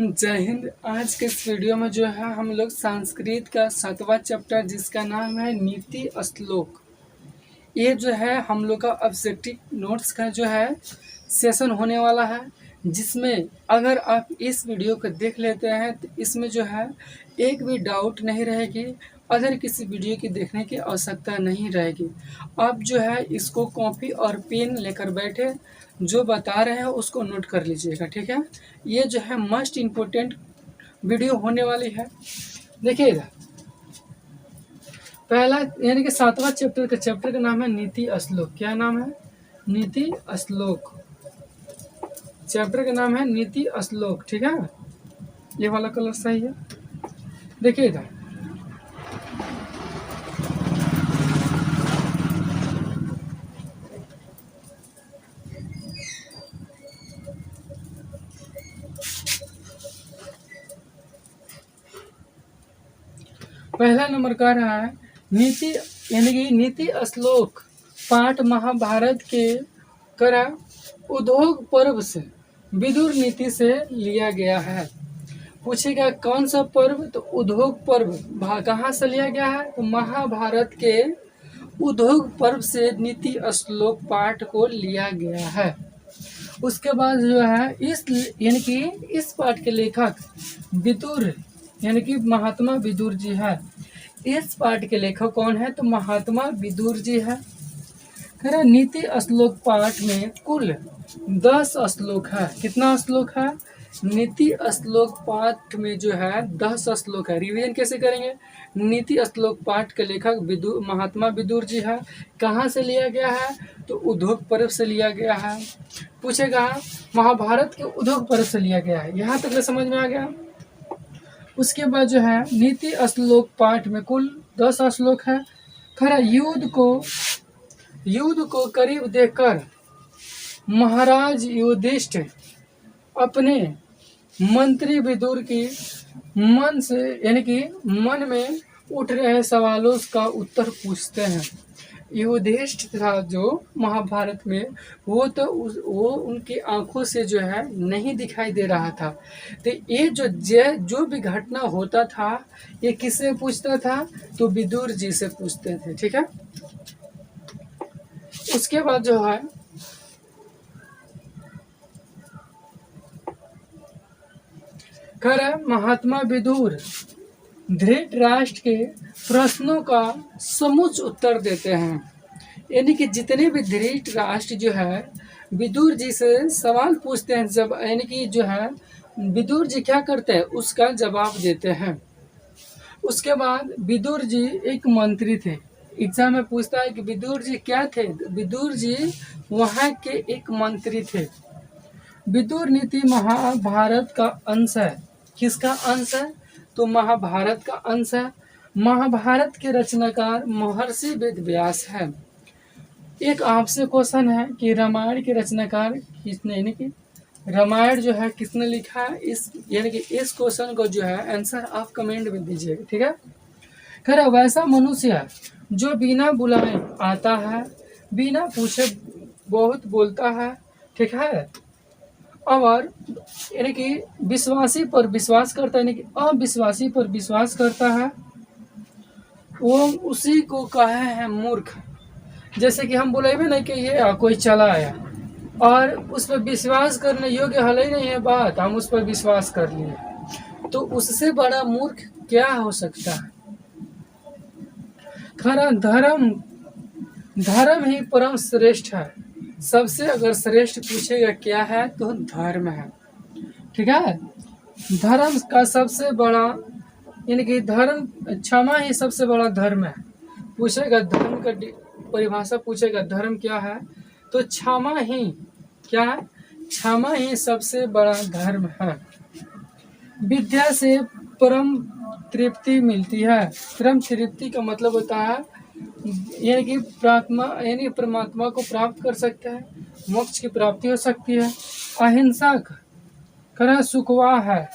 जय हिंद। आज के इस वीडियो में जो है हम लोग संस्कृत का 7वां चैप्टर जिसका नाम है नीति श्लोक, ये जो है हम लोग का ऑब्जेक्टिव नोट्स का जो है सेशन होने वाला है, जिसमें अगर आप इस वीडियो को देख लेते हैं तो इसमें जो है एक भी डाउट नहीं रहेगी, अदर किसी वीडियो की देखने की आवश्यकता नहीं रहेगी। आप जो है इसको कॉपी और पेन लेकर बैठे, जो बता रहे हैं उसको नोट कर लीजिएगा, ठीक है। ये जो है मोस्ट इम्पोर्टेंट वीडियो होने वाली है। देखिएगा, पहला यानी कि 7वां चैप्टर का नाम है नीति श्लोक। क्या नाम है? नीति श्लोक। चैप्टर का नाम है नीति श्लोक, ठीक है। ये वाला कलर सही है। देखिएगा, पहला नंबर का रहा है नीति यानी कि नीति श्लोक पाठ महाभारत के करा उद्योग पर्व से विदुर नीति से लिया गया है। पूछेगा कौन सा पर्व? तो उद्योग पर्व। कहाँ से लिया गया है? तो महाभारत के उद्योग पर्व से नीति श्लोक पाठ को लिया गया है। उसके बाद जो है इस यानी कि इस पाठ के लेखक विदुर यानी कि महात्मा विदुर जी है। इस पाठ के लेखक कौन है? तो महात्मा विदुर जी है। नीति श्लोक पाठ में कुल 10 श्लोक है। कितना श्लोक है? नीति श्लोक पाठ में जो है 10 श्लोक है। रिवीजन कैसे करेंगे? नीति श्लोक पाठ के लेखक महात्मा विदुर जी है। कहाँ से लिया गया है? तो उद्योग पर्व से लिया गया है। पूछेगा महाभारत के उद्योग पर्व से लिया गया है। यहाँ तक समझ में आ गया। उसके बाद जो है नीति श्लोक पाठ में कुल 10 श्लोक है। युद्ध को करीब देखकर महाराज युधिष्ठिर अपने मंत्री विदुर की मन से यानी कि मन में उठ रहे सवालों का उत्तर पूछते हैं। युधिष्ठिर था जो महाभारत में, वो उनकी आंखों से जो है नहीं दिखाई दे रहा था। तो ये जो भी घटना होता था ये किससे पूछता था? तो विदुर जी से पूछते थे, ठीक है। उसके बाद जो है महात्मा विदुर धृतराष्ट्र के प्रश्नों का समुच उत्तर देते हैं। यानी कि जितने भी धृतराष्ट्र जो है विदुर जी से सवाल पूछते हैं, जब यानी कि जो है विदुर जी क्या करते हैं उसका जवाब देते हैं। उसके बाद विदुर जी एक मंत्री थे। एग्जाम में पूछता है कि विदुर जी क्या थे? विदुर जी वहाँ के एक मंत्री थे। विदुर नीति महाभारत का अंश है। किसका अंश है? तो महाभारत का अंश है। महाभारत के रचनाकार महर्षि वेद व्यास है। एक आपसे क्वेश्चन है कि रामायण के रचनाकार किसने, यानी कि रामायण जो है किसने लिखा है? इस यानी कि इस क्वेश्चन को जो है आंसर आप कमेंट में दीजिएगा, ठीक है। वैसा मनुष्य है जो बिना बुलाए आता है, बिना पूछे बहुत बोलता है, ठीक है। और यानी कि विश्वासी पर विश्वास करता है, यानी कि अविश्वासी पर विश्वास करता है, वो उसी को कहे हैं मूर्ख। जैसे कि हम बोले नहीं कि ये कोई चला आया और उस पर विश्वास करने योग्य हल ही नहीं है बात, हम उस पर विश्वास कर लिए, तो उससे बड़ा मूर्ख क्या हो सकता है? धर्म ही परम श्रेष्ठ है। सबसे अगर श्रेष्ठ पूछेगा क्या है तो धर्म है, ठीक है। धर्म का सबसे बड़ा यानी कि धर्म, क्षमा ही सबसे बड़ा धर्म है। पूछेगा धर्म का परिभाषा, पूछेगा धर्म क्या है तो क्षमा ही क्या है? क्षमा ही सबसे बड़ा धर्म है। विद्या से परम तृप्ति मिलती है। परम तृप्ति का मतलब होता है यानी कि परमात्मा को प्राप्त कर सकते हैं, मोक्ष की प्राप्ति हो सकती है। अहिंसक सुखवा है।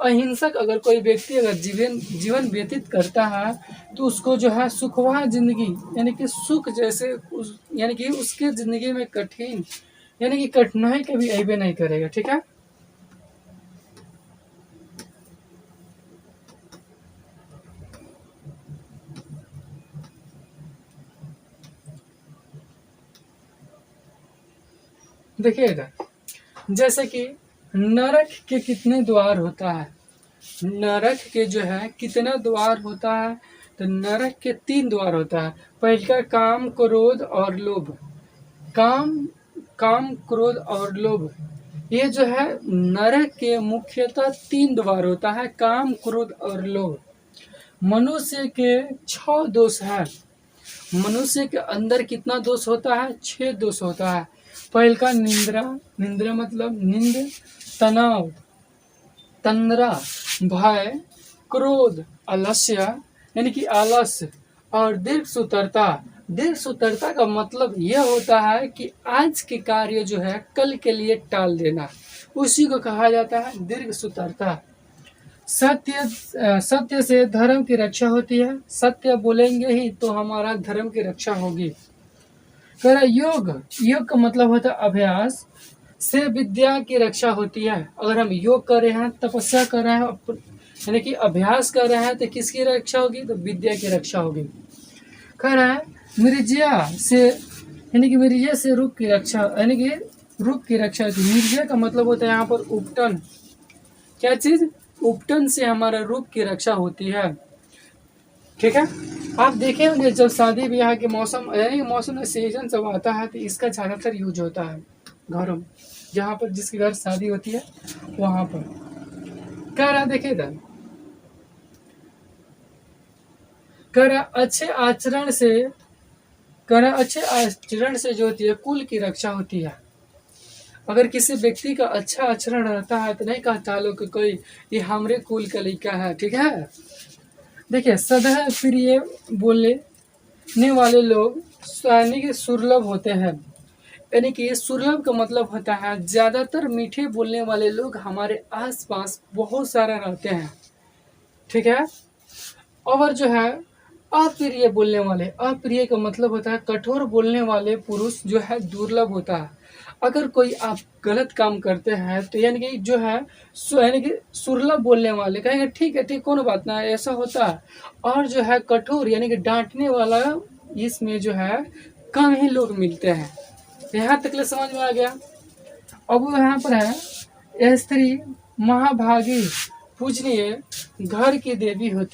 अहिंसक अगर कोई व्यक्ति अगर जीवन व्यतीत करता है तो उसको जो है सुखवा जिंदगी यानी कि सुख जैसे यानी कि उसके जिंदगी में कठिन यानी कि कठिनाई कभी अबे नहीं करेगा, ठीक है। देखिएगा, जैसे कि नरक के कितने द्वार होता है, नरक के जो है कितना द्वार होता है, तो नरक के 3 द्वार होता है। पहला काम, क्रोध और लोभ। काम काम क्रोध और लोभ, ये जो है नरक के मुख्यतः 3 द्वार होता है, काम क्रोध और लोभ। मनुष्य के 6 दोष है। मनुष्य के अंदर कितना दोष होता है, 6 दोष होता है। पहला निंद्रा, निंद्रा मतलब नींद, तनाव, तंद्रा भय, क्रोध आलस्य यानी कि आलस्य, और दीर्घ सुतरता। दीर्घ सुतरता का मतलब यह होता है कि आज के कार्य जो है कल के लिए टाल देना, उसी को कहा जाता है दीर्घ सुतरता। सत्य से धर्म की रक्षा होती है, सत्य बोलेंगे ही तो हमारा धर्म की रक्षा होगी। कह रहा योग, योग का मतलब होता है अभ्यास, से विद्या की रक्षा होती है। अगर हम योग कर रहे हैं, तपस्या कर रहे हैं, यानी कि अभ्यास कर रहे हैं, तो किसकी रक्षा होगी, तो विद्या की रक्षा होगी। कह रहा है मिर्जिया से, यानी कि मिर्जिया से रूप की रक्षा, यानी कि रूप की रक्षा होती है। मिर्जिया का मतलब होता है यहाँ पर उपटन, क्या चीज, उपटन से हमारा रूप की रक्षा होती है। ठीक है, आप देखे होंगे जब शादी ब्याह के मौसम, यानी मौसम में सीजन सब आता है, तो इसका ज़्यादातर यूज होता है घरों में, जहाँ पर जिसके घर शादी होती है वहाँ पर। कह रहा देखिए था, कह रहा अच्छे आचरण से, कह रहा अच्छे आचरण से जो होती है कुल की रक्षा होती है। अगर किसी व्यक्ति का अच्छा आचरण रहता है तो नहीं कहता लोग कि कोई ये हमरे कुल का लड़का है। ठीक है, देखिए सदा प्रिय बोलने वाले लोग यानी कि सुलभ होते हैं। यानी कि सुलभ का मतलब होता है ज़्यादातर मीठे बोलने वाले लोग हमारे आसपास बहुत सारे रहते हैं। ठीक है, और जो है अप्रिय बोलने वाले, अप्रिय का मतलब होता है कठोर बोलने वाले पुरुष जो है दुर्लभ होता है। अगर कोई आप गलत काम करते हैं तो यानी कि जो है यानी कि सुलभ बोलने वाले कहेंगे ठीक है, ठीक, कोनो बात ना, ऐसा होता है। और जो है कठोर यानी कि डांटने वाला, इसमें जो है कम ही लोग मिलते हैं। यहाँ तक ले समझ में आ गया। अब वो यहाँ पर है स्त्री महाभागी पूजनीय घर की देवी होती